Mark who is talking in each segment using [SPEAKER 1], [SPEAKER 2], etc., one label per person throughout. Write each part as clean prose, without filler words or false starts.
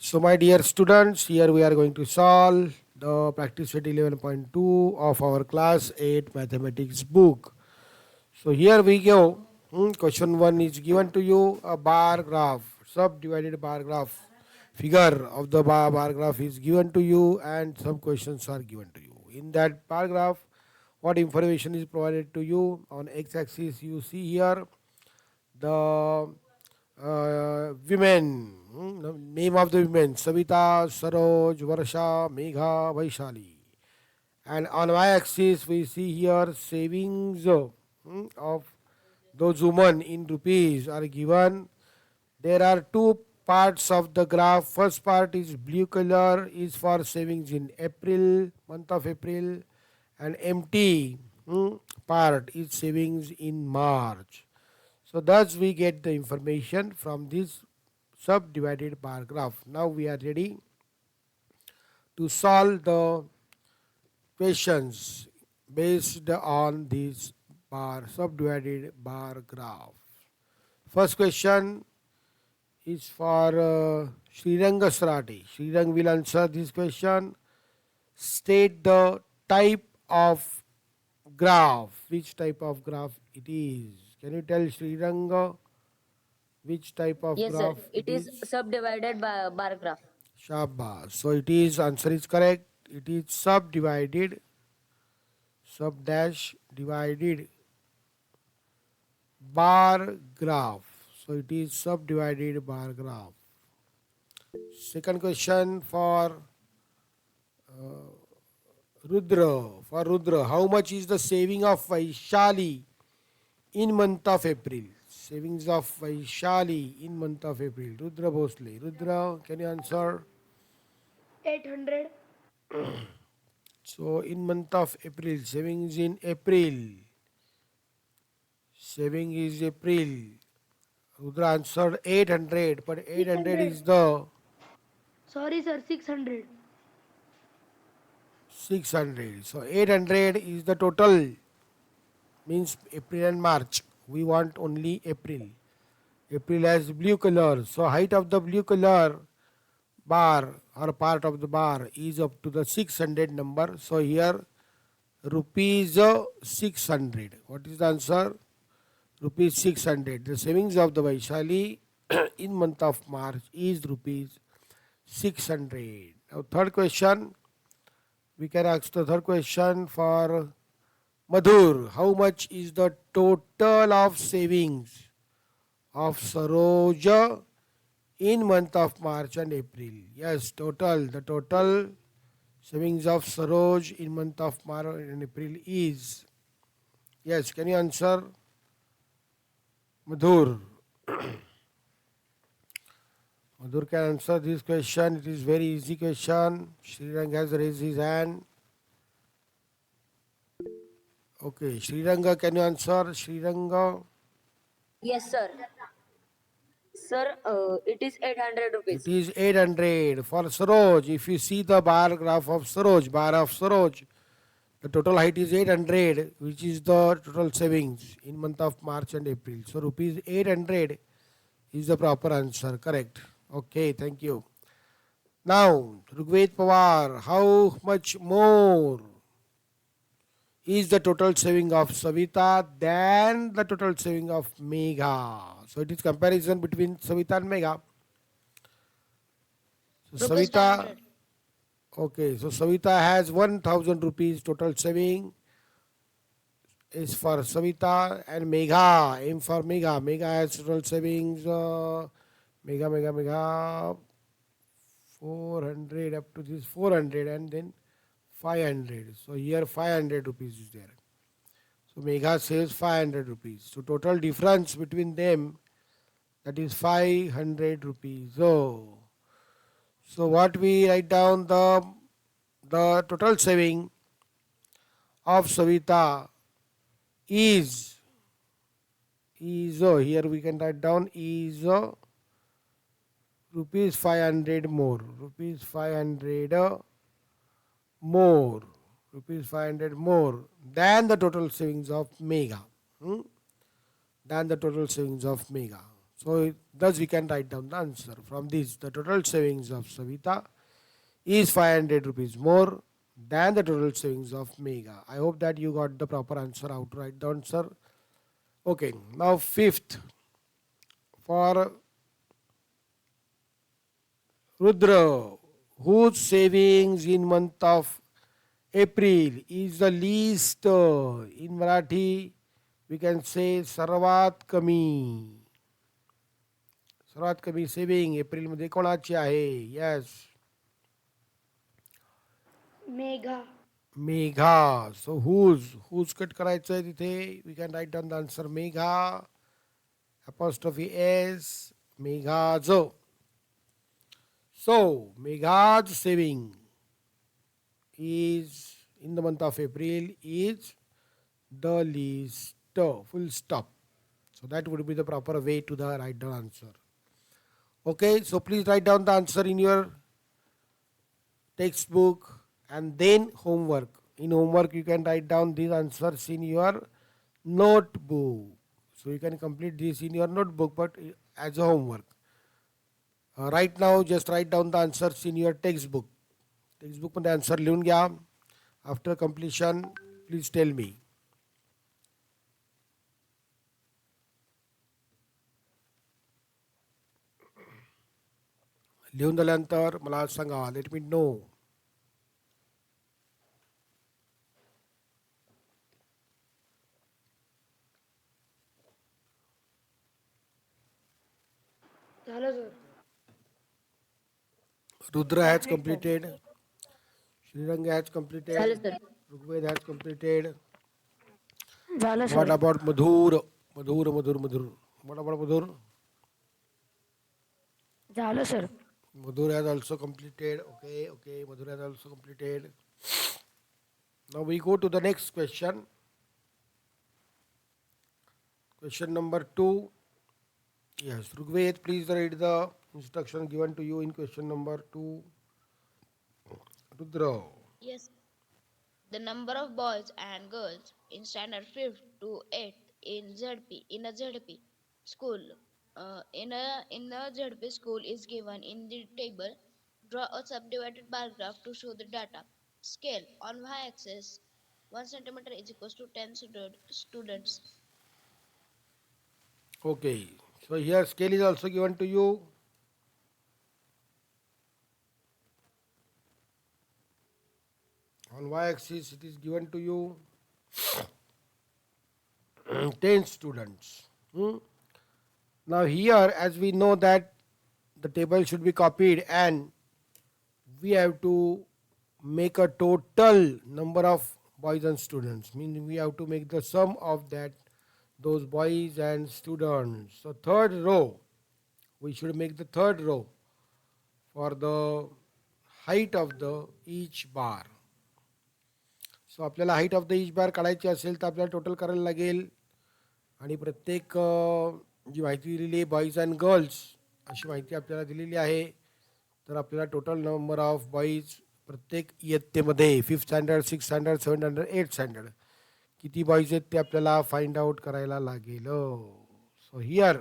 [SPEAKER 1] So, my dear students, here we are going to solve the practice set 11.2 of our class 8 mathematics book. So, here we go. Question 1 is given to you a bar graph, subdivided bar graph. Figure of the bar graph is given to you, and some questions are given to you. In that bar graph, what information is provided to you? On x axis, you see here the women, the name of the women: Savita, Saroj, Varsha, Megha, Vaishali. And on y-axis, we see here savings of those women in rupees are given. There are two parts of the graph. First part is blue color, is for savings in April, month of April, and empty part is savings in March. So thus we get the information from this subdivided bar graph. Now we are ready to solve the questions based on this subdivided bar graph. First question is for Sriranga Sarati. Srirang will answer this question. State the type of graph. Which type of graph it is? Can you tell Sriranga which type of
[SPEAKER 2] Yes, sir.
[SPEAKER 1] graph it
[SPEAKER 2] It is
[SPEAKER 1] is?
[SPEAKER 2] subdivided by bar graph.
[SPEAKER 1] Shabash. So it is, answer is correct. It is subdivided, sub dash divided bar graph. So it is subdivided bar graph. Second question for Rudra. For Rudra, how much is the saving of Vaishali in month of April? Savings of Vaishali in month of April. Rudra Bhosle. Rudra, can you answer?
[SPEAKER 3] 800.
[SPEAKER 1] So in month of April, savings in April. Saving is April. Rudra answered 800, but 800
[SPEAKER 3] 600.
[SPEAKER 1] is the
[SPEAKER 3] Sorry, sir, 600.
[SPEAKER 1] 600. So 800 is the total, means April and March. We want only April. April has blue color. So height of the blue color bar or part of the bar is up to the 600 number. So here rupees 600. What is the answer? Rupees 600. The savings of the Vaishali in month of March is rupees 600. Now third question, we can ask the third question for Madhur. How much is the total of savings of Saroja in month of March and April? Yes, total. The total savings of Saroj in month of March and April is. Yes, can you answer? Madhur. Madhur can answer this question. It is very easy question. Srirang has raised his hand. Okay, Sriranga, can you answer? Sriranga.
[SPEAKER 2] Yes, sir. Sir, it is 800
[SPEAKER 1] It
[SPEAKER 2] rupees.
[SPEAKER 1] is 800 for Saroj. If you see the bar graph of Saroj, bar of Saroj, the total height is 800, which is the total savings in month of March and April. So rupees 800 is the proper answer. Correct. Okay, thank you. Now, Rugved Pawar, how much more is the total saving of Savita than the total saving of Megha? So it is comparison between Savita and Megha. So
[SPEAKER 3] Rupees
[SPEAKER 1] Savita,
[SPEAKER 3] 500.
[SPEAKER 1] okay, so Savita has 1000 rupees total saving is for Savita, and Megha, aim for Megha. Megha has total savings, Megha, 400 up to this 400 and then 500. So here 500 rupees is there. So Megha saves 500 rupees. So total difference between them, that is 500 rupees. Oh. So what we write down, the total saving of Savita is here we can write down is rupees 500 more. Rupees 500 more. Rupees 500 more than the total savings of Megha. Than the total savings of Megha. So thus we can write down the answer. From this, the total savings of Savita is 500 rupees more than the total savings of Megha. I hope that you got the proper answer, how to write down, sir. Okay, now fifth for Rudra, whose savings in month of April is the least. In Marathi, we can say सर्वात कमी. सर्वात कमी saving एप्रिलमध्ये कोणाची आहे? Yes,
[SPEAKER 3] Megha.
[SPEAKER 1] Megha. So whose cut करायचं आहे तिथे. We can write down the answer Megha apostrophe s Megha's. So Megha's saving is in the month of April is the least. Full stop. So that would be the proper way to the write down answer. Okay, so please write down the answer in your textbook and then homework. In homework, you can write down these answers in your notebook. So you can complete this in your notebook, but as a homework. Right now, just write down the answers in your textbook. Textbook मध्ये answer लिहून घ्या. After completion, please tell me. लिहून झाल्यानंतर मला सांगा. Let me know.
[SPEAKER 3] झालं sir.
[SPEAKER 1] Rudra has completed. Sriranga has completed.
[SPEAKER 2] झालं sir.
[SPEAKER 1] Rugved has completed.
[SPEAKER 3] झालं
[SPEAKER 1] What
[SPEAKER 3] sir.
[SPEAKER 1] about Madhur? Madhur. What about Madhur?
[SPEAKER 3] झालं sir.
[SPEAKER 1] Madhur has also completed. Okay. Madhur has also completed. Now we go to the next question. Question number 2. Yes, Rugved, please read the instruction given to you in question number 2. Rudra.
[SPEAKER 4] Yes, the number of boys and girls in standard 5th to 8th in a ZP school in a ZP school is given in the table. Draw a subdivided bar graph to show the data. Scale on y-axis 1 centimeter is equals to 10 students.
[SPEAKER 1] Okay, so here scale is also given to you. On y-axis it is given to you 10 students. Now here, as we know that the table should be copied and we have to make a total number of boys and students, meaning we have to make the sum of that those boys and students. So third row, we should make the third row for the height of the each bar. So आपल्याला height of the each बार काढायची असेल तर आपल्याला total करायला लागेल आणि प्रत्येक जी माहिती दिलेली आहे बॉईज अँड गर्ल्स अशी माहिती आपल्याला दिलेली आहे. तर आपल्याला टोटल नंबर ऑफ बॉईज प्रत्येक इयत्तेमध्ये 5th standard 6th standard 7th standard 8th standard किती बॉईज आहेत ते आपल्याला फाइंड आउट करायला लागेल. सो हिअर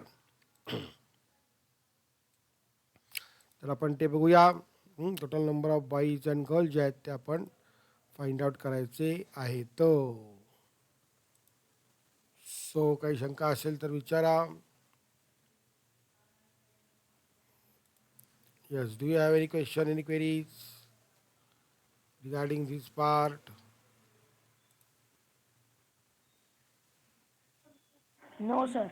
[SPEAKER 1] तर आपण ते बघूया. Total number of boys and girls जे आहेत ते आपण फाइंड आउट करायचे आहेत. सो काही शंका असेल तर विचारा. Yes, do you have any question, any queries regarding this part?
[SPEAKER 3] No sir.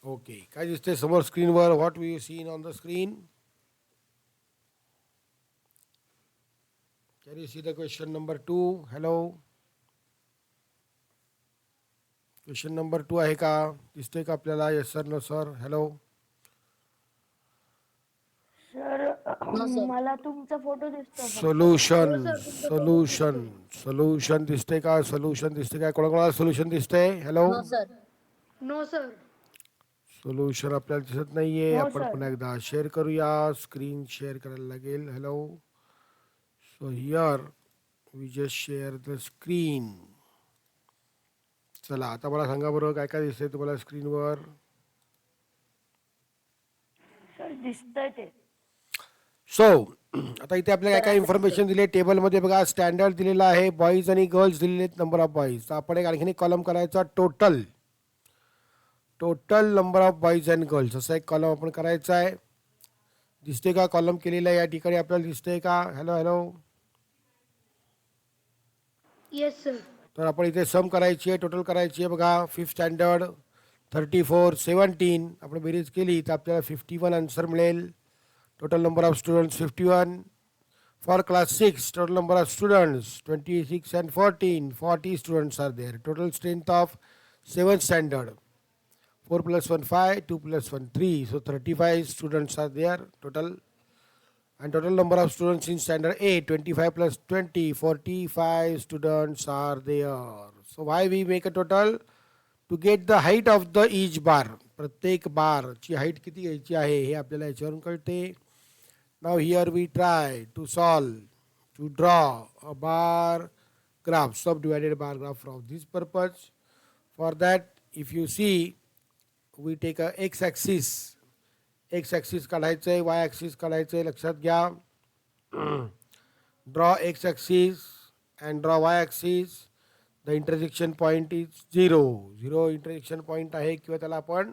[SPEAKER 1] Okay, काय दिसते समोर स्क्रीनवर? What we seen on the screen? Can you see the question number 2? Hello. Question number 2 आहे का? दिसतोय का आपल्याला? Yes sir, no sir. Hello.
[SPEAKER 3] Sir मला तुमचा फोटो दिसतो.
[SPEAKER 1] सोल्युशन दिसते का? सोल्युशन दिसते का? कोणाकोणाला सोल्युशन दिसतंय? Hello.
[SPEAKER 2] No sir.
[SPEAKER 3] No sir.
[SPEAKER 1] Solution आपल्याला दिसत नाहीये.
[SPEAKER 3] हो,
[SPEAKER 1] आपण
[SPEAKER 3] sir.
[SPEAKER 1] पुन्हा एकदा शेअर करूया. स्क्रीन शेअर करायला लागेल. Hello. So here we just share the screen. चला आता मला सांगा बरं काय काय दिसतंय तुम्हाला स्क्रीनवर.
[SPEAKER 3] दिसतंय ते.
[SPEAKER 1] सो आता इथे आपल्याला काय काय इन्फॉर्मेशन दिली टेबलमध्ये बघा. स्टँडर्ड दिलेला आहे, बॉईज आणि गर्ल्स दिलेले आहेत, नंबर ऑफ बॉईज. तर आपण एक आणखीन एक कॉलम करायचा, total number of boys and girls असा एक कॉलम आपण करायचा आहे. दिसते का कॉलम केलेला या ठिकाणी आपल्याला दिसतंय का? हॅलो.
[SPEAKER 3] Yes sir.
[SPEAKER 1] तर आपण इथे सम करायची आहे, टोटल करायची आहे बघा. 5th स्टँडर्ड 34 17 आपण बेरीज केली तर आपल्याला 51 आन्सर मिळेल. Total number of students 51. For class 6 total number of students 26 and 14 40 students are there. Total strength of 7th standard 4 plus 1 5 2 plus 1 3, so 35 students are there total. And total number of students in standard 8 25 plus 20 45 students are there. So why we make a total? To get the height of the each bar. प्रत्येक बार ची height किती घ्यायची आहे हे आपल्याला याच्यावरून कळते. Now here we try to solve, to draw a bar graph, subdivided bar graph for this purpose. For that, if you see, we take a x-axis. x-axis काढायचं आहे, y-axis काढायचं आहे, लक्षात घ्या. Draw x-axis and draw y-axis. The intersection point is 0. 0 intersection point आहे किंवा त्याला आपण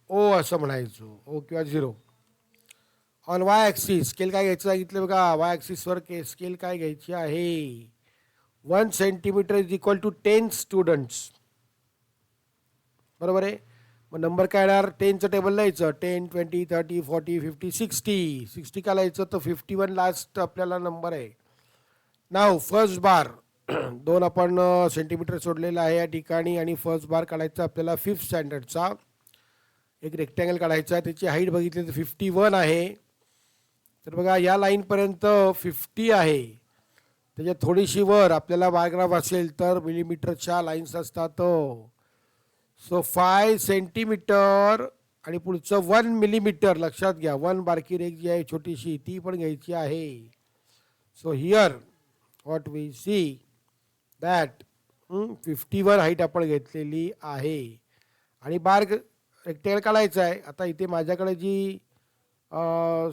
[SPEAKER 1] O असं म्हणायचो, O किंवा 0. ऑन वाय ॲक्सिस स्केल काय घ्यायचं सांगितलं बघा. वाय ॲक्सिसवर स्केल काय घ्यायची आहे? 1 centimetre is equal to 10 students. बरोबर आहे. मग नंबर काय येणार? 10चं टेबल लिहायचं. 10 20 30 40 50 60. 60 का लिहायचं? तर 51 लास्ट आपल्याला नंबर आहे. नाव फर्स्ट बार 2 आपण सेंटीमीटर सोडलेला आहे या ठिकाणी आणि फर्स्ट बार काढायचा आपल्याला 5th स्टँडर्डचा. एक रेक्टँगल काढायचा आहे, त्याची हाईट बघितली तर 51 आहे. तर बघा या लाईनपर्यंत 50 आहे, त्याच्यात थोडीशी वर आपल्याला बारग्राफ असेल तर मिलीमीटरच्या लाईन्स असतात. सो 5 सेंटीमीटर आणि पुढचं 1 मिलीमीटर लक्षात घ्या. 1 बारकी रेख जी आहे छोटीशी ती पण घ्यायची आहे. So here what we see that 51 height आपण घेतलेली आहे आणि बार रेक्टँगल काढायचं आहे. आता इथे माझ्याकडे जी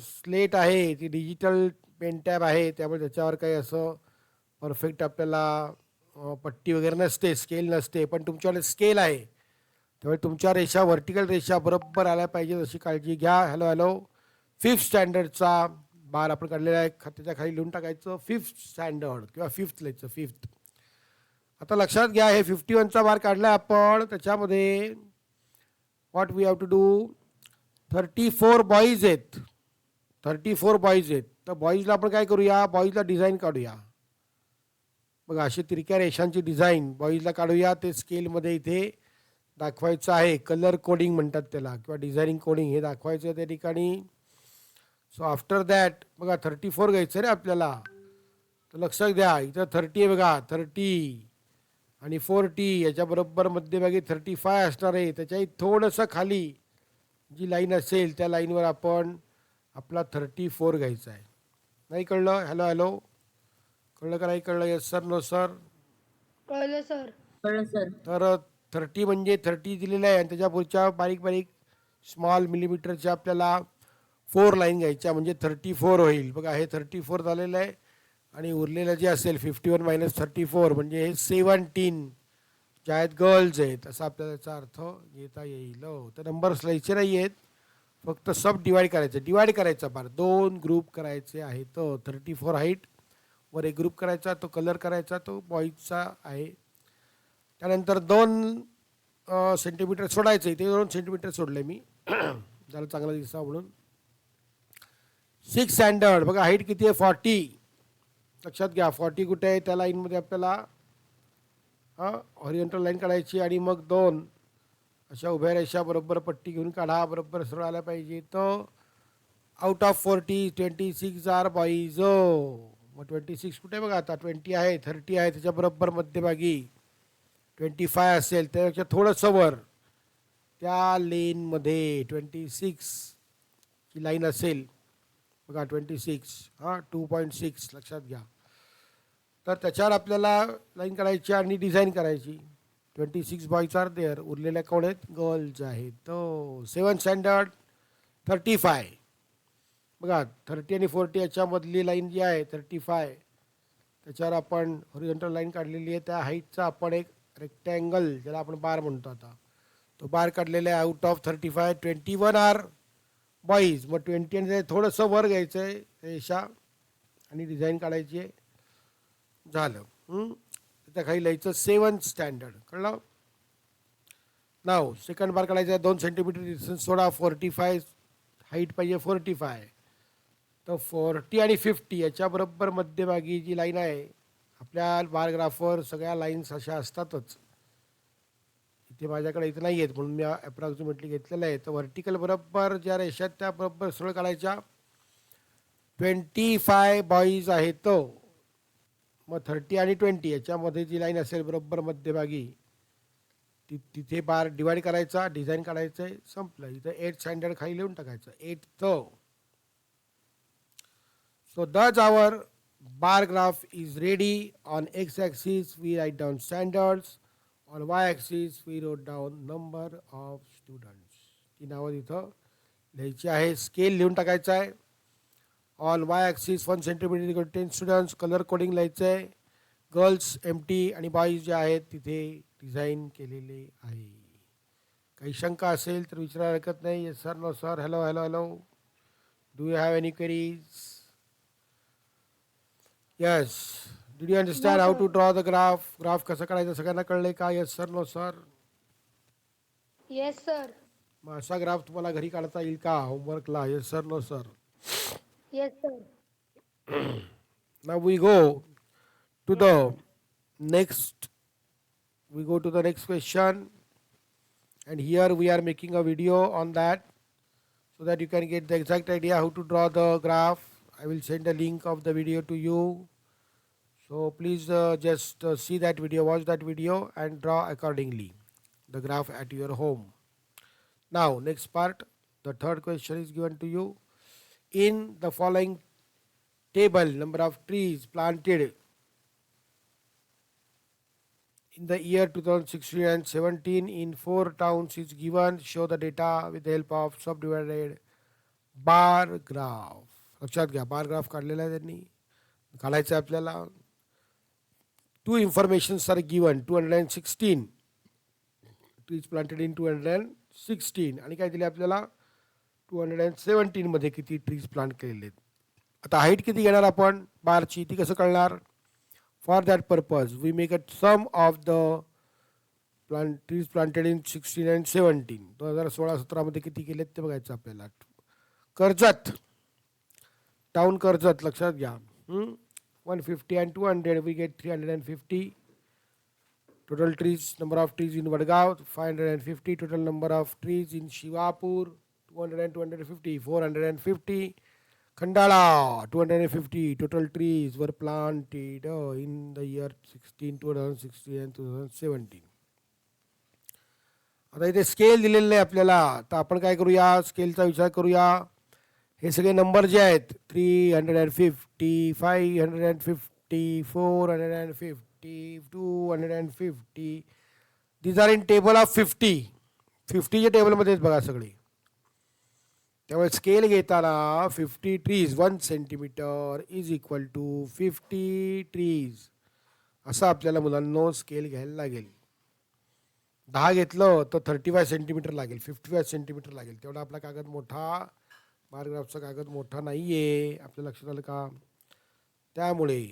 [SPEAKER 1] स्लेट आहे ती डिजिटल पेन टॅब आहे, त्यामुळे त्याच्यावर काही असं परफेक्ट आपल्याला पट्टी वगैरे नसते, स्केल नसते. पण तुमच्याकडे स्केल आहे त्यामुळे तुमच्या रेषा व्हर्टिकल रेषा बरोबर आल्या पाहिजे अशी काळजी घ्या. हॅलो. 5th स्टँडर्डचा बार आपण काढलेला आहे, त्याच्या खाली लिहून टाकायचं 5th स्टँडर्ड किंवा 5th लिहायचं 5th. आता लक्षात घ्या हे 51चा बार काढला आपण, त्याच्यामध्ये what we have to do. 34 boys आहेत, 34 बॉईज आहेत. तर बॉईजला आपण काय करूया, बॉईजला डिझाईन काढूया. बघा अशी तिरक्या रेषांची डिझाईन बॉईजला काढूया. ते स्केलमध्ये इथे दाखवायचं आहे. कलर कोडिंग म्हणतात त्याला किंवा डिझायनिंग कोडिंग, हे दाखवायचं आहे त्या ठिकाणी. सो आफ्टर दॅट बघा 34 घ्यायचं रे आपल्याला. तर लक्षात द्या इथं 30 आहे बघा, 30 आणि 40 याच्याबरोबर मध्यभागी 35 असणार आहे. त्याच्याही थोडंसं खाली जी लाईन असेल त्या लाईनवर आपण आपला 34 घ्यायचा आहे. नाही कळलं? हॅलो. कळलं का नाही कळलं? Yes sir, no sir?
[SPEAKER 3] कळलं सर.
[SPEAKER 2] कळलं सर.
[SPEAKER 1] तर 30 म्हणजे 30 दिलेलं आहे आणि त्याच्या पुढच्या बारीक बारीक स्मॉल मिलीमीटरच्या आपल्याला 4 लाईन घ्यायच्या म्हणजे 34 होईल. बघा हे 34 झालेलं आहे आणि उरलेलं जे असेल 51 मायनस 34 म्हणजे हे 17 ज्या आहेत गर्ल्स आहेत असं आपल्याला त्याचा अर्थ घेता येईल. तर नंबर्स लिहायचे नाही आहेत, फक्त सब डिवाईड करायचं. डिवाईड करायचा बार 2 ग्रुप करायचे आहेत. 34 हाईट वर एक ग्रुप करायचा, तो कलर करायचा, तो बॉईजचा आहे. त्यानंतर 2 सेंटीमीटर सोडायचं. इथे 2 सेंटीमीटर सोडले मी जरा चांगला दिसा म्हणून. 6th स्टँडर्ड बघा हाईट किती आहे 40. लक्षात घ्या 40 कुठे आहे त्या लाईनमध्ये आपल्याला हॉरिझॉन्टल लाईन काढायची आणि मग 2 अशा उभ्या रेषा बरोबर पट्टी घेऊन काढा, बरोबर सरळ आल्या पाहिजे. तर आउट ऑफ 40 26 आर बॉईज. मग 26 कुठे बघा आता 20 आहे, 30 आहे, त्याच्याबरोबर मध्यभागी 25 असेल त्यापेक्षा थोडंसं वर त्या लेनमध्ये 26 ची लाईन असेल बघा 26 2.6 लक्षात घ्या. तर त्याच्यावर आपल्याला लाईन काढायची आणि डिझाईन करायची. 26 बॉईज आर देअर. उरलेल्या कोण आहेत? गर्ल्स आहेत. तो 7th स्टँडर्ड 35. बघा 30 आणि 40 याच्यामधली लाईन जी आहे 35, त्याच्यावर आपण हॉरिझॉन्टल लाईन काढलेली आहे. त्या हाईटचा आपण एक रेक्टँगल, ज्याला आपण बार म्हणतो आता, तो बार काढलेला आहे. Out of 35 21 are boys. मग 20 आणि थोडंसं वर घ्यायचं आहे रेषा आणि डिझाईन काढायची आहे. झालं. त्या खाली लिहायचं 7th स्टँडर्ड. कळलं? नाव सेकंड बार काढायचा आहे. 2 सेंटीमीटर डिस्टन्स सोडा. 45 हाईट पाहिजे 45. तर 40 आणि 50 याच्या बरोबर मध्यभागी जी लाईन आहे, आपल्या बार ग्राफवर सगळ्या लाईन्स अशा असतातच. इथे माझ्याकडे इथं नाही आहेत म्हणून मी अप्रॉक्सिमेटली घेतलेलं आहे. तर व्हर्टिकल बरोबर ज्या रेषा आहेत त्या बरोबर सरळ काढायच्या. 25 बॉईज आहेत. तो मग 30 आणि 20 याच्यामध्ये जी लाईन असेल बरोबर मध्यभागी, तिथे बार डिवाइड करायचा, डिझाईन काढायचं आहे, संपलं. इथं 8th स्टँडर्ड खाली लिहून टाकायचं 8th. So thus our bar graph is ready. On x-axis we write down standards. On y-axis we wrote down number of students. ती नावं इथं लिहायची आहे. स्केल लिहून टाकायचा आहे. On y-axis 1 centimetre 10 students. Colour coding लिहायचं आहे. गर्ल्स एम्प्टी आणि बॉईज जे आहेत तिथे डिझाईन केलेले आहे. काही शंका असेल तर विचारायला हरकत नाही. Yes sir, no sir, hello hello hello. Do you have any queries? Yes. Did you understand how to draw the graph? Graph कसं काढायचं सगळ्यांना कळलंय का? Yes sir, no sir.
[SPEAKER 3] Yes, sir.
[SPEAKER 1] मग असा ग्राफ तुम्हाला घरी काढता येईल का होमवर्कला? Yes sir, no sir.
[SPEAKER 3] Yes, sir.
[SPEAKER 1] Now we go to the next. We go to the next question, and here we are making a video on that so that you can get the exact idea how to draw the graph. I will send a link of the video to you. So please just see that video, watch that video and draw accordingly the graph at your home. Now next part, the third question is given to you. In the following table, number of trees planted in the year 2016 and 17 in 4 towns is given. Show the data with the help of subdivided bar graph. लक्षात घ्या, bar graph काढलेला आहे त्यांनी, काढायचं आहे आपल्याला. 2 informations are given. 216 trees planted in 216 आणि काय दिले आपल्याला 217 मध्ये किती ट्रीज प्लांट केलेले आहेत. आता हाईट किती घेणार आपण बारची, ती कसं कळणार? For that purpose we make a sum of the trees planted in 16 and 17. 2016-17 मध्ये किती केलेत ते बघायचं आपल्याला. कर्जत, टाउन कर्जत, लक्षात घ्या. 150 and 200 we get 350. Total trees, number of trees in Vadgaon 550. Total number of trees in Shivapur 200 and 250 450. Khandala 250. Total trees were planted in the year 2016 and 2017. आता इथे स्केल दिलेलं आहे आपल्याला. तर आपण काय करूया, स्केलचा विचार करूया. हे सगळे नंबर जे आहेत 350 550 450 250 these are in table of 50. 50च्या टेबलमध्ये बघा सगळे. त्यामुळे स्केल घेताना 50 trees 1 centimetre is equal to 50 trees असं आपल्याला मुलांनो स्केल घ्यायला लागेल. 10 घेतलं तर 35 सेंटीमीटर लागेल, 55 सेंटीमीटर लागेल. तेवढा आपला कागद मोठा, बारग्राफचा कागद मोठा नाही आहे. आपल्या लक्षात आलं का? त्यामुळे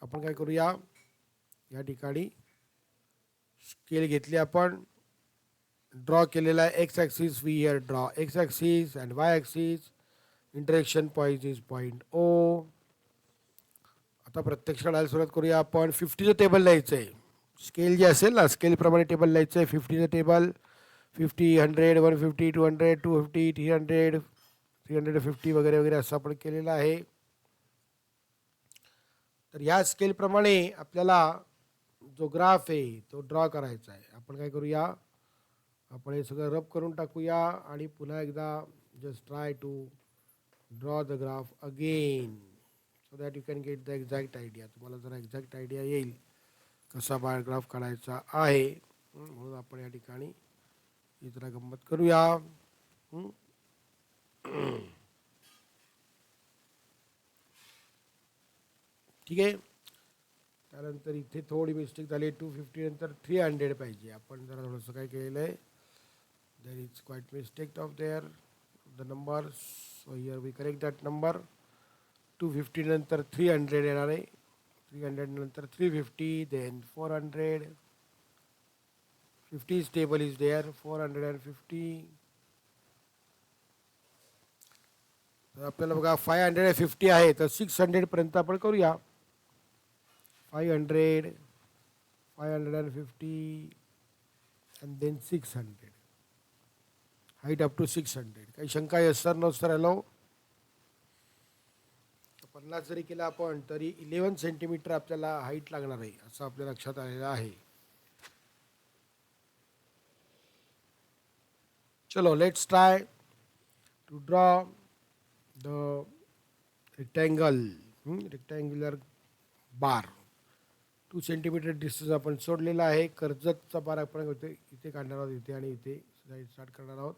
[SPEAKER 1] आपण काय करूया, या ठिकाणी स्केल घेतली आपण, ड्रॉ केलेला आहे. X axis we here draw X axis and Y axis. Interaction point is point O. आता प्रत्यक्ष काढायला सुरुवात करूया आपण. 50चं टेबल लिहायचं आहे. स्केल जे असेल ना, स्केलप्रमाणे टेबल लिहायचं आहे. 50चं टेबल 50 100 150 200 250 300 350 वगैरे वगैरे असं आपण केलेलं आहे. तर ह्या स्केलप्रमाणे आपल्याला जो ग्राफ आहे तो ड्रॉ करायचा आहे. आपण काय करूया, आपण हे सगळं रब करून टाकूया आणि पुन्हा एकदा just try to draw the graph again so that you can get the exact idea. तुम्हाला जरा एक्झॅक्ट आयडिया येईल कसा बार ग्राफ काढायचा आहे. म्हणून आपण या ठिकाणी ही जरा गंमत करूया. ठीक आहे. त्यानंतर इथे थोडी मिस्टेक झाली. 250 नंतर 300 पाहिजे. आपण जरा थोडंसं काय केलेलं आहे. There is quite mistake of there the number. So here we correct that number. 250 नंतर 300 येणार आहे. 300 नंतर 350, देन 400. 50 table is there. 450. तर आपल्याला बघा 550 आहे, तर 600 पर्यंत आपण करूया. 500, 550 and then 600. Height up to 600. काही शंका? Yes sir, no sir, hello. 50 जरी केला आपण तरी 11 सेंटीमीटर आपल्याला हाईट लागणार आहे, असं आपल्या लक्षात आलेलं आहे. चलो, let's try to draw the rectangular bar. 2 centimetre distance आपण सोडलेला आहे. कर्जतचा बार आपण इथे काढणार आहोत, इथे आणि इथे स्टार्ट करणार आहोत.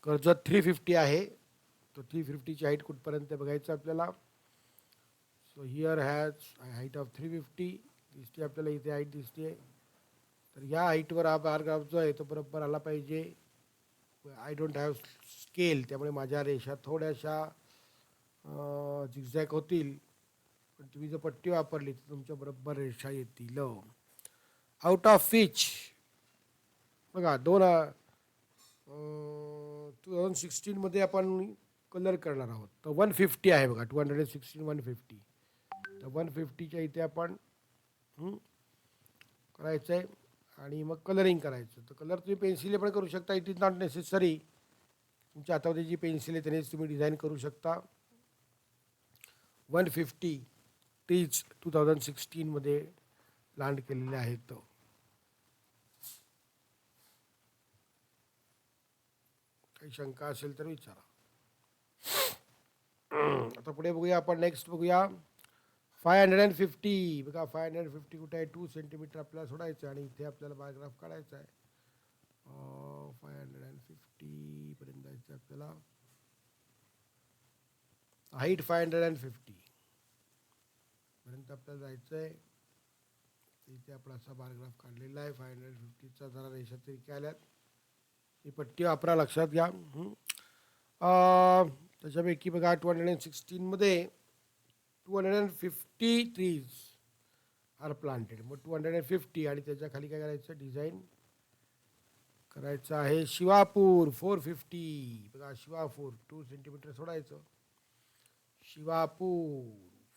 [SPEAKER 1] कर्जत 350 आहे, तो 350ची हाईट कुठपर्यंत बघायचं आपल्याला. So here has height of 350 दिसते आपल्याला, इथे हाईट दिसते. तर या हाईटवर हा बार ग्राफ जो आहे तो बरोबर आला पाहिजे. आय डोंट हॅव स्केल, त्यामुळे माझ्या रेषा थोड्याशा झिगझॅग होतील, पण तुम्ही जर पट्टी वापरली तर तुमच्या बरोबर रेषा येतील. आउट ऑफ विच बघा 2016 आपण कलर करणार आहोत, तर 150 आहे बघा. 216, 150. तर 150च्या इथे आपण करायचं आहे आणि मग कलरिंग करायचं. तर कलर तुम्ही पेन्सिलने पण करू शकता. It is not necessary. तुमच्या हातामध्ये जी पेन्सिल आहे त्यानेच तुम्ही डिझाईन करू शकता. 150 ट्रीज 2016 प्लांट केलेले आहेत. काही शंका असेल तर विचारा. आता पुढे बघूया आपण. नेक्स्ट बघूया 550. बघा 550 कुठे आहे? 2 सेंटीमीटर आपल्याला सोडायचं आणि इथे आपल्याला बायोग्राफ काढायचा आहे. 550 पर्यंत जायचं आपल्याला. हाईट 550 पर्यंत आपल्याला जायचं आहे. इथे आपण असा बायोग्राफ काढलेला आहे. 550चा जरा रेषा तिरक्या आल्यात. ही पट्टी वापरा, लक्षात घ्या. त्याच्यापैकी बघा 216 250 ट्रीज आर प्लांटेड. मग 250 आणि त्याच्या खाली काय करायचं? डिझाईन करायचं आहे. शिवापूर 450. बघा शिवापूर 2 सेंटीमीटर सोडायचं. शिवापूर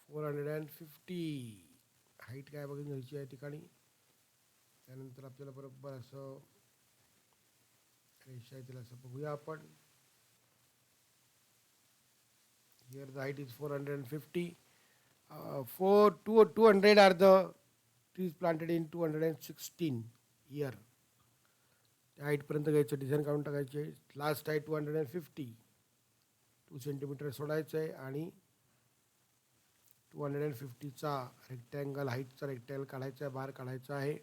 [SPEAKER 1] 450. हाईट काय बघून घ्यायची आहे ठिकाणी. त्यानंतर आपल्याला बरोबर असं रेषा येतील असं बघूया आपण. Here the height is 450. 200 are the trees planted in 216 year. त्या हाईटपर्यंत घ्यायचं, डिझाईन काढून टाकायचे. लास्ट आहे 250. 2 सेंटीमीटर सोडायचं आहे आणि 250चा रेक्टँगल, हाईटचा रेक्टँगल काढायचा आहे, बार काढायचा आहे.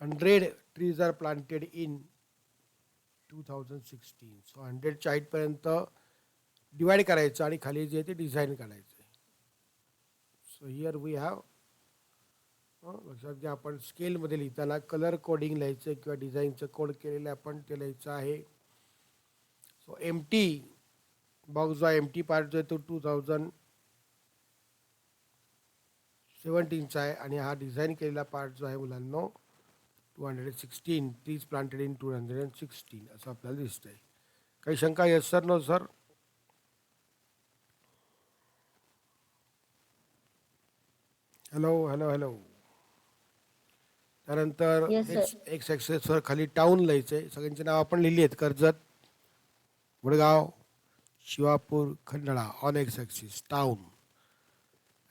[SPEAKER 1] 100 trees are planted in 2016. So 100च्या हाईटपर्यंत डिवाइड करायचं आणि खाली जे आहे ते डिझाईन काढायचं आहे. सो हिअर वी हॅव, लक्षात घ्या, आपण स्केलमध्ये लिहिताना कलर कोडिंग लिहायचं किंवा डिझाईनचं कोड केलेलं आपण ते लिहायचं आहे. सो एमटी बॉक्स जो एमटी पार्ट जो आहे तो 2017चा आहे आणि हा डिझाईन केलेला पार्ट जो आहे मुलांनो 216 ट्रीज प्लांटेड इन 216 असं आपल्याला दिसतं आहे. काही शंका? Yes sir, no sir. Hello hello hello. त्यानंतर
[SPEAKER 2] Yes, sir.
[SPEAKER 1] एक्स ॲक्सेसवर खाली टाऊन लिहायचं आहे. सगळ्यांची नाव आपण लिहिली आहेत. Karjat, Vadgaon, Shivapur, Khandala on X axis town.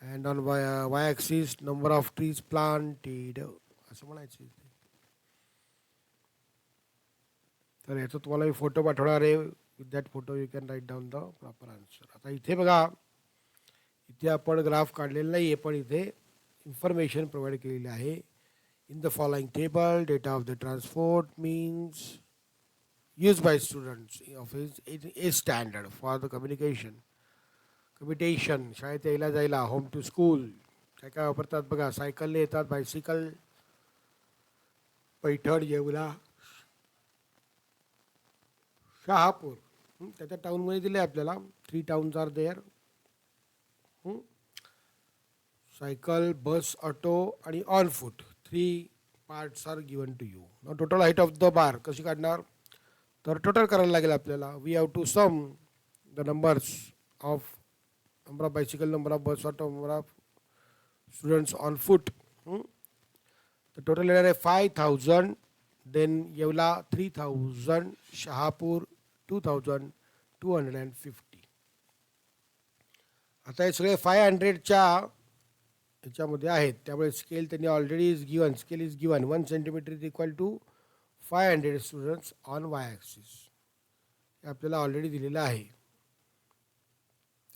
[SPEAKER 1] And on Y axis number of trees planted असं म्हणायचं. तर याचा तुम्हाला मी फोटो पाठवणार आहे. With that photo you can write down the proper answer. आता इथे बघा, इथे आपण ग्राफ काढलेला नाही आहे, पण इथे इन्फॉर्मेशन प्रोव्हाइड केलेली आहे. In the following table data of the transport means used by students of his A standard for the communication. Commutation, शाळेत यायला जायला, होम टू स्कूल, काय काय वापरतात बघा. सायकलने येतात, बायसिकल, पैठण, येवला, शहापूर. त्याच्या टाऊनमध्ये दिले आपल्याला. 3 towns are there. Cycle, bus, auto आणि on foot. 3 parts are given to you. Now total height of the bar कशी काढणार, तर टोटल करायला लागेल आपल्याला. We have to sum the numbers of number of bicycle, number of bus, auto, number of students on foot. The total येणार आहे 5,000. Then Yeola 3,000, Shahapur 2,250. आता हे सगळे 500च्या ह्याच्यामध्ये आहेत, त्यामुळे स्केल त्यांनी already is given. Scale is given 1 centimetre is equal to 500 students on Y axis. हे आपल्याला ऑलरेडी दिलेलं आहे.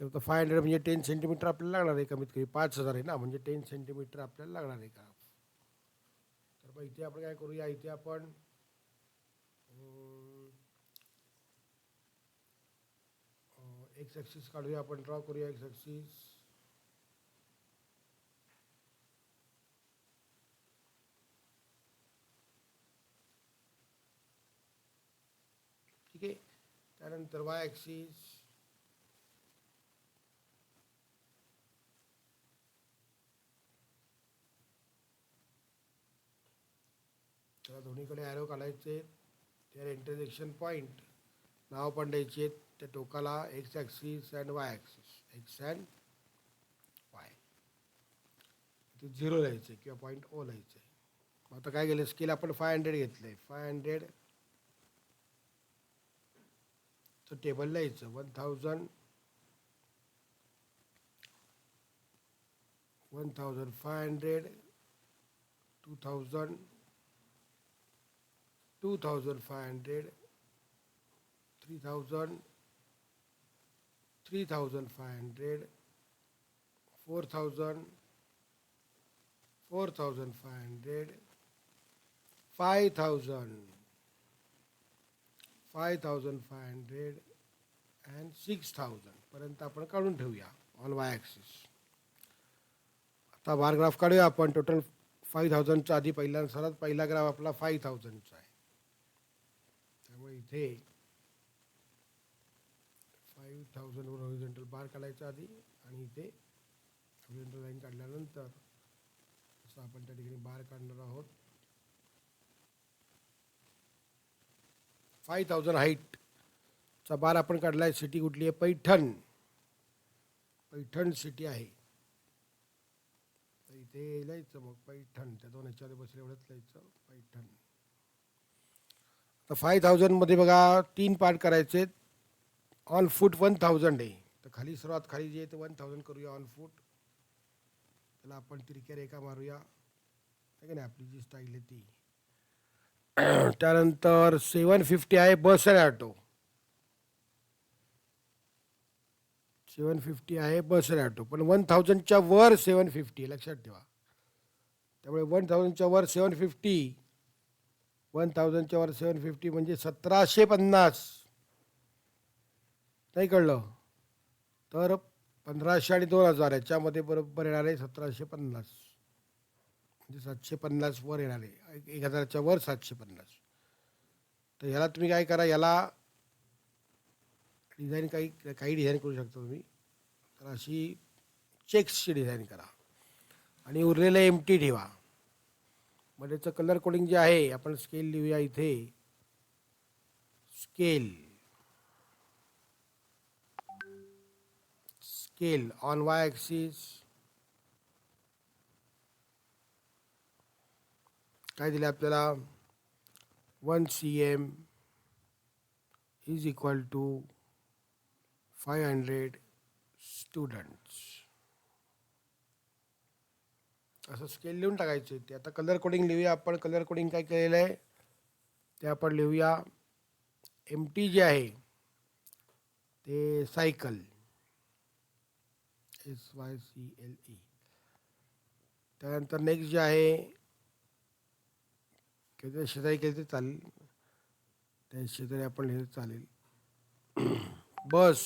[SPEAKER 1] तर 500 म्हणजे 10 सेंटीमीटर आपल्याला लागणार आहे, कमीत कमी 5,000 आहे ना, म्हणजे 10 सेंटीमीटर आपल्याला लागणार आहे का. तर मग इथे आपण काय करूया, इथे आपण एक्स ॲक्सिस काढूया, आपण ड्रॉ करूया एक्स ॲक्सिस. ठीक आहे. त्यानंतर वाय ॲक्सिस, त्याला दोन्हीकडे ॲरो काढायचे. त्या इंटरसेक्शन पॉईंट नाव पण द्यायचे त्या टोकाला, x axis and Y axis, x and Y. ते 0 लिहायचे किंवा पॉईंट ओ लिहायचे. आता काय केलं, स्केल आपण 500 घेतलं आहे. 500 चं टेबल लिहायचं. 1,000, 1,500, 2,000, 2,500, 3,000, 3,500, 4,000, 4,500, 5,000, 5,500 अँड 6,000 पर्यंत आपण काढून ठेवूया ऑन वाय ॲक्सिस. आता बार ग्राफ काढूया आपण. टोटल 5,000च्या आधी सर्वात पहिला ग्राफ आपला 5,000चा आहे. त्यामुळे इथे 5,000 वर हॉरिझॉन्टल बार काढायचा आधी, आणि इथे हॉरिझॉन्टल लाईन काढल्यानंतर असं आपण त्या ठिकाणी बार काढणार आहोत. 5,000 हाईटचा बार आपण काढला आहे. सिटी कुठली आहे, पैठण. पैठण सिटी आहे. तर इथे लिहायचं मग पैठण. त्या 2 ह्याच्यामध्ये बसले एवढंच लिहायचं, पैठण. तर 5,000मध्ये बघा 3 पार्ट करायचे. ऑन फूट 1,000 आहे, तर खाली सर्वात खाली जे आहे ते 1,000 करूया ऑन फूट. त्याला आपण तिरक्या रेखा मारूया, आहे की नाही, आपली जी स्टाईल आहे ती. त्यानंतर 750 आहे बस आणि ऑटो. 750 आहे बस आणि ऑटो, पण 1,000च्या वर 750 लक्षात ठेवा. त्यामुळे 1,000च्या वर 750, 1,000च्या वर 750 म्हणजे 1,750. नाही कळलं तर 1,500 आणि 2,000 याच्यामध्ये बरोबर येणार आहे 1,750. म्हणजे 750 वर येणार आहे. 1,000च्या वर 750. तर ह्याला तुम्ही काय करा, याला डिझाईन काही डिझाईन करू शकता तुम्ही. तर अशी चेक्सची डिझाईन करा आणि उरलेलं एम्प्टी ठेवा. मग त्याचं कलर कोडिंग जे आहे, आपण स्केल लिहूया इथे. स्केल ऑन वाय ॲक्सिस काय दिलं आपल्याला, 1 cm is equal to 500 students. असं स्केल लिहून टाकायचे ते. आता कलर कोडिंग लिहूया आपण. कलर कोडिंग काय केलेलं आहे ते आपण लिहूया. एम्प्टी जे आहे ते सायकल, SYCLE. त्यानंतर नेक्स्ट जे आहे शेजारी केलं ते चालेल, त्याशी तरी आपण लिहिलं चालेल. बस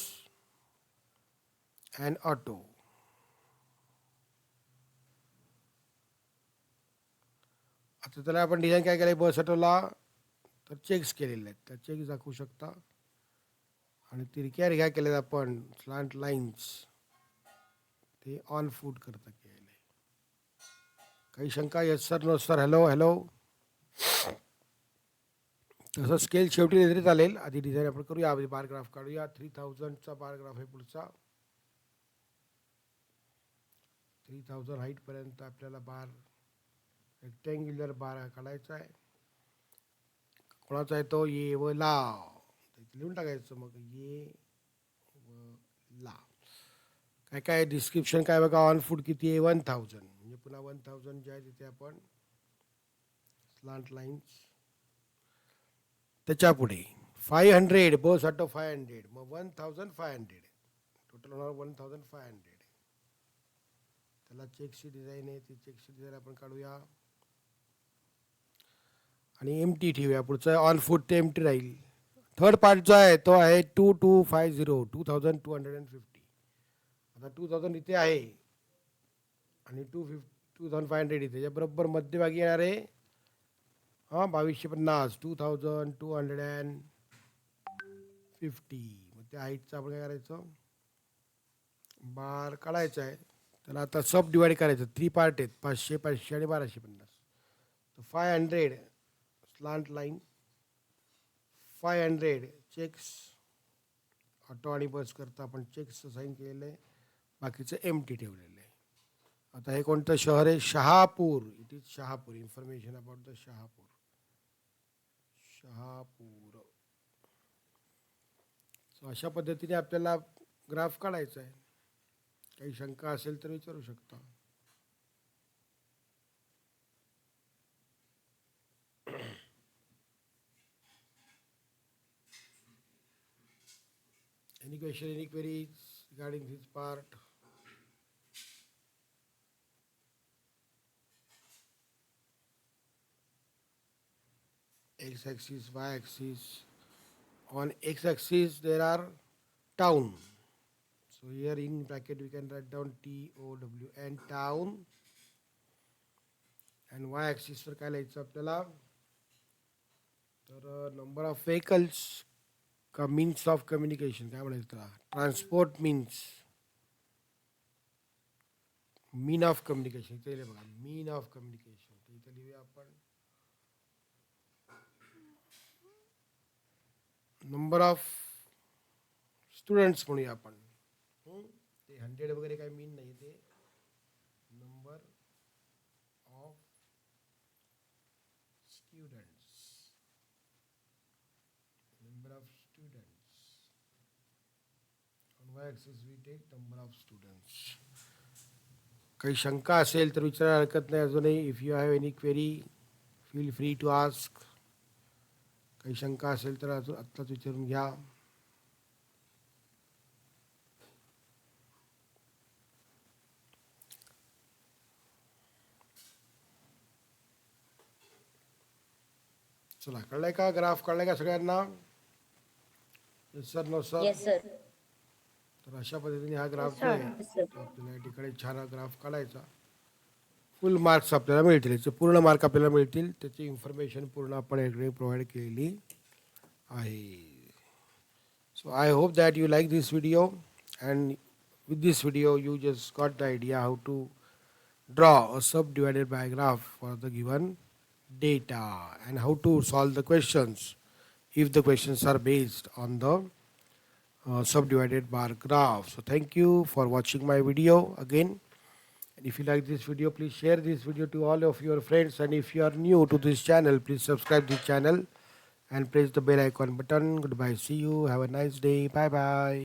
[SPEAKER 1] अँड ऑटो. आता त्याला आपण डिझाईन काय केलं बस ऑटोला, तर चेक्स केलेले आहेत, त्या चेक्स दाखवू शकता. आणि तिरक्या रेघा केल्यात आपण, स्लांट लाईन्स, ते ऑन फूट करता केलेले. काही शंका? Yes sir, no sir, hello hello. तसं स्केल शेवटी लिहिलं तरी चालेल. आधी डिझाईन आपण करूया, आधी बार ग्राफ काढूया. 3000चा बार ग्राफ आहे पुढचा. 3000 हाईटपर्यंत आपल्याला बार, रेक्टँग्युलर बार काढायचा आहे. कोणाचा आहे तो? ये व ला. लिहून टाकायचं मग, ये व ला. काय काय डिस्क्रिप्शन काय बघा. ऑन फूट किती आहे? 1000. म्हणजे पुन्हा 1000 जे आहे तिथे आपण स्लांट लाईन्स. त्याच्या पुढे 500, बस ऑटो 500, मग 1500 टोटल होणार 1500. त्याला चेकची डिझाईन आहे, ती चेकची डिझाईन आपण काढूया आणि एमटी ठेवूया. पुढचं ऑन फूट ते एमटी राहील. थर्ड पार्ट जो आहे तो आहे 2250, 2250. आता 2000 इथे आहे आणि 2500 इथे. त्याच्याबरोबर मध्यभागी येणार आहे 2250, 2250. मग त्या हाईटचं आपण काय करायचं? बार काढायचा आहे. त्याला आता सब डिवाइड करायचं. 3 पार्ट आहेत, 500, 500 आणि 1250. तर 500 स्लांट लाईन, 500 चेक्स. ऑटो आणि बस करता आपण चेक्सचं साईन केलेलं आहे, बाकीचं एमटी ठेवलेलं आहे. आता हे कोणतं शहर आहे? Shahapur. It is Shahapur. Information about the Shahapur. Shahapur. So अशा पद्धतीने आपल्याला ग्राफ काढायचा आहे. काही शंका असेल तर विचारू शकता. Any question, any queries regarding this part? X-axis, Y-axis. On X-axis there are town. So here in bracket we can write down TOWN, town. And Y-axis वर काय लिहायचं आपल्याला? तर नंबर ऑफ व्हेकल्स का मीन्स ऑफ कम्युनिकेशन, काय म्हणायचं त्याला? Transport means, mean of communication. इथे लिहिले बघा, मीन ऑफ कम्युनिकेशन. तर इथे लिहूया आपण नंबर ऑफ स्टुडंट्स म्हणूया आपण. ते 100 वगैरे काही मीन नाही, ते number of students. Number of students. On y-axis we take number of students. काही शंका असेल तर विचारायला हरकत नाही अजूनही. If you have any query feel free to ask. काही शंका असेल तर अजून आत्ताच विचारून घ्या. चला, कळलंय का? ग्राफ कळलाय का सगळ्यांना? Sir, no sir.
[SPEAKER 2] Yes sir.
[SPEAKER 1] तर अशा पद्धतीने हा ग्राफ जो आहे तो आपल्याला या ठिकाणी छान ग्राफ काढायचा. फुल मार्क्स आपल्याला मिळतील, याचे पूर्ण मार्क आपल्याला मिळतील. त्याची इन्फॉर्मेशन पूर्ण आपण याकडे प्रोव्हाइड केलेली आहे. So I hope that you like this video, and with this video you just got the idea how to draw a subdivided by graph for the given data and how to solve the questions if the questions are based on the subdivided bar graph. So thank you for watching my video again, and if you like this video, please share this video to all of your friends, and if you are new to this channel, please subscribe this channel and press the bell icon button. Goodbye, see you, have a nice day, bye bye.